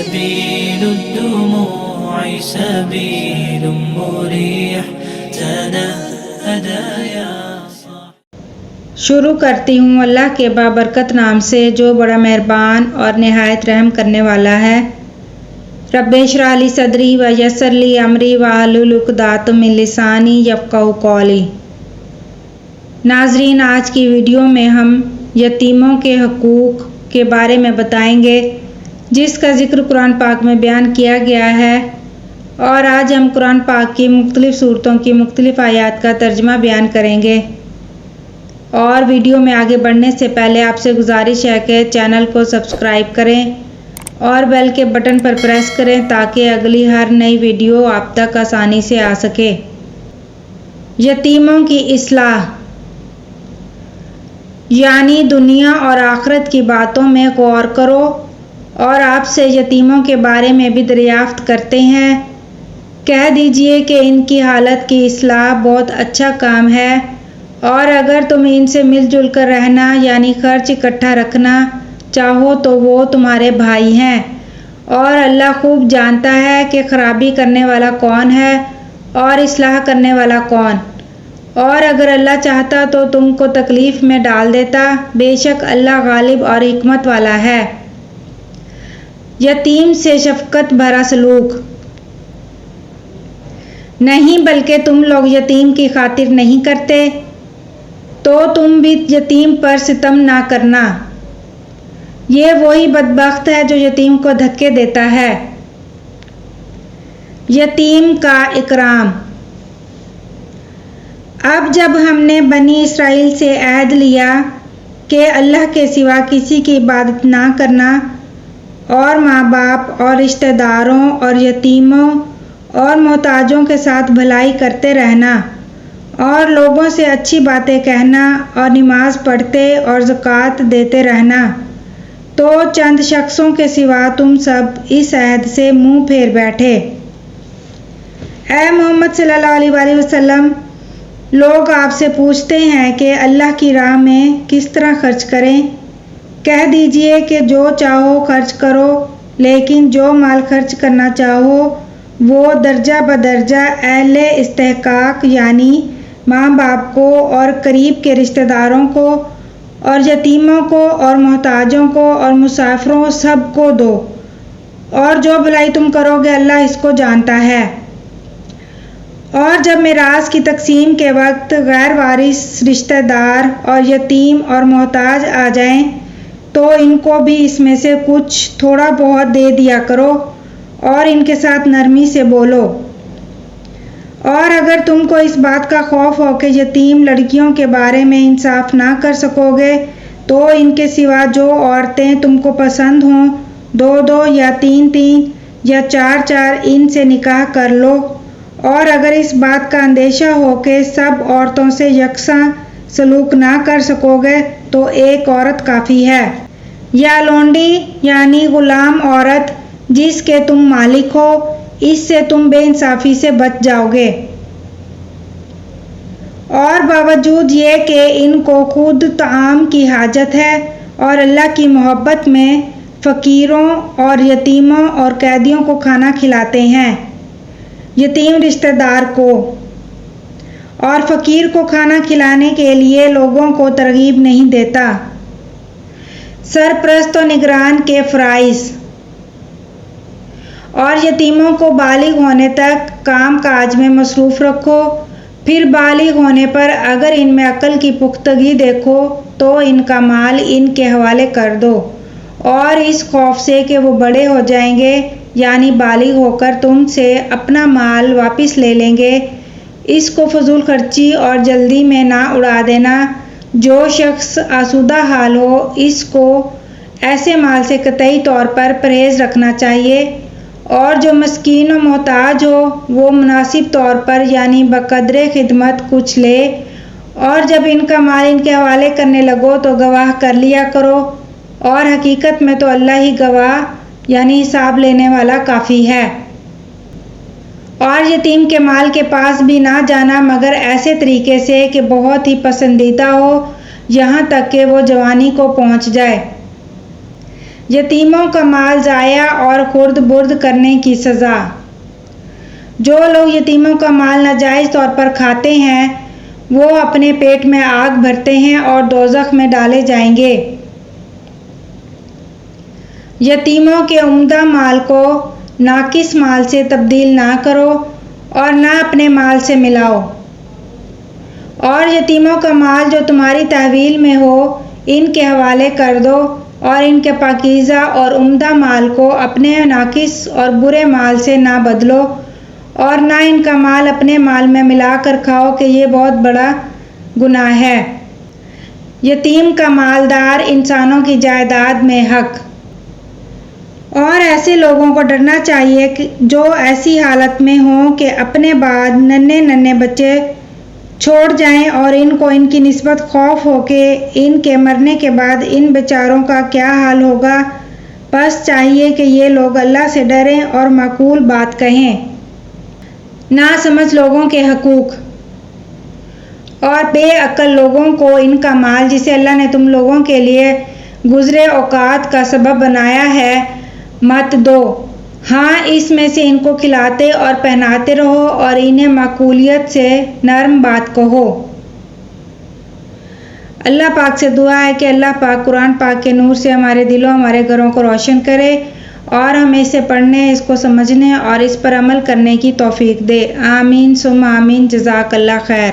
سبيل الدموع سبيل مريح تنهدى يا شروع کرتی ہوں اللہ کے بابرکت نام سے جو بڑا مہربان اور نہایت رحم کرنے والا ہے۔ رب اشرح لی صدری ویسر لی امری واحلل عقدۃ من لسانی یفقہوا قولی۔ ناظرین، آج کی ویڈیو میں ہم یتیموں کے حقوق کے بارے میں بتائیں گے جس کا ذکر قرآن پاک میں بیان کیا گیا ہے، اور آج ہم قرآن پاک کی مختلف صورتوں کی مختلف آیات کا ترجمہ بیان کریں گے۔ اور ویڈیو میں آگے بڑھنے سے پہلے آپ سے گزارش ہے کہ چینل کو سبسکرائب کریں اور بیل کے بٹن پر پریس کریں تاکہ اگلی ہر نئی ویڈیو آپ تک آسانی سے آ سکے۔ یتیموں کی اصلاح یعنی دنیا اور آخرت کی باتوں میں غور کرو اور آپ سے یتیموں کے بارے میں بھی دریافت کرتے ہیں۔ کہہ دیجئے کہ ان کی حالت کی اصلاح بہت اچھا کام ہے، اور اگر تم ان سے مل جل کر رہنا یعنی خرچ اکٹھا رکھنا چاہو تو وہ تمہارے بھائی ہیں، اور اللہ خوب جانتا ہے کہ خرابی کرنے والا کون ہے اور اصلاح کرنے والا کون، اور اگر اللہ چاہتا تو تم کو تکلیف میں ڈال دیتا، بے شک اللہ غالب اور حکمت والا ہے۔ یتیم سے شفقت بھرا سلوک نہیں، بلکہ تم لوگ یتیم کی خاطر نہیں کرتے تو تم بھی یتیم پر ستم نہ کرنا۔ یہ وہی بدبخت ہے جو یتیم کو دھکے دیتا ہے۔ یتیم کا اکرام۔ اب جب ہم نے بنی اسرائیل سے عہد لیا کہ اللہ کے سوا کسی کی عبادت نہ کرنا، اور ماں باپ اور رشتہ داروں اور یتیموں اور محتاجوں کے ساتھ بھلائی کرتے رہنا، اور لوگوں سے اچھی باتیں کہنا، اور نماز پڑھتے اور زکوٰۃ دیتے رہنا، تو چند شخصوں کے سوا تم سب اس عہد سے منہ پھیر بیٹھے۔ اے محمد صلی اللہ علیہ وآلہ وسلم، لوگ آپ سے پوچھتے ہیں کہ اللہ کی راہ میں کس طرح خرچ کریں۔ کہہ دیجئے کہ جو چاہو خرچ کرو، لیکن جو مال خرچ کرنا چاہو وہ درجہ بدرجہ اہل استحقاق یعنی ماں باپ کو اور قریب کے رشتہ داروں کو اور یتیموں کو اور محتاجوں کو اور مسافروں سب کو دو، اور جو بھلائی تم کرو گے اللہ اس کو جانتا ہے۔ اور جب میراث کی تقسیم کے وقت غیر وارث رشتہ دار اور یتیم اور محتاج آ جائیں تو ان کو بھی اس میں سے کچھ تھوڑا بہت دے دیا کرو، اور ان کے ساتھ نرمی سے بولو۔ اور اگر تم کو اس بات کا خوف ہو کہ یتیم لڑکیوں کے بارے میں انصاف نہ کر سکو گے تو ان کے سوا جو عورتیں تم کو پسند ہوں، 2 یا 3 یا 4 ان سے نکاح کر لو، اور اگر اس بات کا اندیشہ ہو کہ سب عورتوں سے یکساں سلوک نہ کر سکو گے تو ایک عورت کافی ہے، یا لونڈی یعنی غلام عورت جس کے تم مالک ہو، اس سے تم بے انصافی سے بچ جاؤ گے۔ اور باوجود یہ کہ ان کو خود طعام کی حاجت ہے اور اللہ کی محبت میں فقیروں اور یتیموں اور قیدیوں کو کھانا کھلاتے ہیں۔ یتیم رشتہ دار کو اور فقیر کو کھانا کھلانے کے لیے لوگوں کو ترغیب نہیں دیتا۔ سرپرست و نگران کے فرائض۔ اور یتیموں کو بالغ ہونے تک کام کاج میں مصروف رکھو، پھر بالغ ہونے پر اگر ان میں عقل کی پختگی دیکھو تو ان کا مال ان کے حوالے کر دو، اور اس خوف سے کہ وہ بڑے ہو جائیں گے یعنی بالغ ہو کر تم سے اپنا مال واپس لے لیں گے، اس کو فضول خرچی اور جلدی میں نہ اڑا دینا۔ جو شخص آسودہ حال ہو اس کو ایسے مال سے قطعی طور پر پرہیز رکھنا چاہیے، اور جو مسکین و محتاج ہو وہ مناسب طور پر یعنی بقدر خدمت کچھ لے، اور جب ان کا مال ان کے حوالے کرنے لگو تو گواہ کر لیا کرو، اور حقیقت میں تو اللہ ہی گواہ یعنی حساب لینے والا کافی ہے۔ اور یتیم کے مال کے پاس بھی نہ جانا مگر ایسے طریقے سے کہ بہت ہی پسندیدہ ہو، یہاں تک کہ وہ جوانی کو پہنچ جائے۔ یتیموں کا مال ضائع اور خرد برد کرنے کی سزا۔ جو لوگ یتیموں کا مال ناجائز طور پر کھاتے ہیں وہ اپنے پیٹ میں آگ بھرتے ہیں اور دوزخ میں ڈالے جائیں گے۔ یتیموں کے عمدہ مال کو ناقص مال سے تبدیل نہ کرو اور نہ اپنے مال سے ملاؤ، اور یتیموں کا مال جو تمہاری تحویل میں ہو ان کے حوالے کر دو، اور ان کے پاکیزہ اور عمدہ مال کو اپنے ناقص اور برے مال سے نہ بدلو، اور نہ ان کا مال اپنے مال میں ملا کر کھاؤ کہ یہ بہت بڑا گناہ ہے۔ یتیم کا مالدار انسانوں کی جائیداد میں حق۔ اور ایسے لوگوں کو ڈرنا چاہیے جو ایسی حالت میں ہوں کہ اپنے بعد ننھے بچے چھوڑ جائیں اور ان کو ان کی نسبت خوف ہو کہ ان کے مرنے کے بعد ان بیچاروں کا کیا حال ہوگا۔ بس چاہیے کہ یہ لوگ اللہ سے ڈریں اور معقول بات کہیں۔ ناسمجھ لوگوں کے حقوق اور بے عقل لوگوں کو ان کا مال جسے اللہ نے تم لوگوں کے لیے گزرے اوقات کا سبب بنایا ہے مت دو۔ ہاں اس میں سے ان کو کھلاتے اور پہناتے رہو اور انہیں معقولیت سے نرم بات کہو۔ اللہ پاک سے دعا ہے کہ اللہ پاک قرآن پاک کے نور سے ہمارے دلوں ہمارے گھروں کو روشن کرے اور ہمیں اسے پڑھنے، اس کو سمجھنے اور اس پر عمل کرنے کی توفیق دے۔ آمین ثم آمین۔ جزاک اللہ خیر۔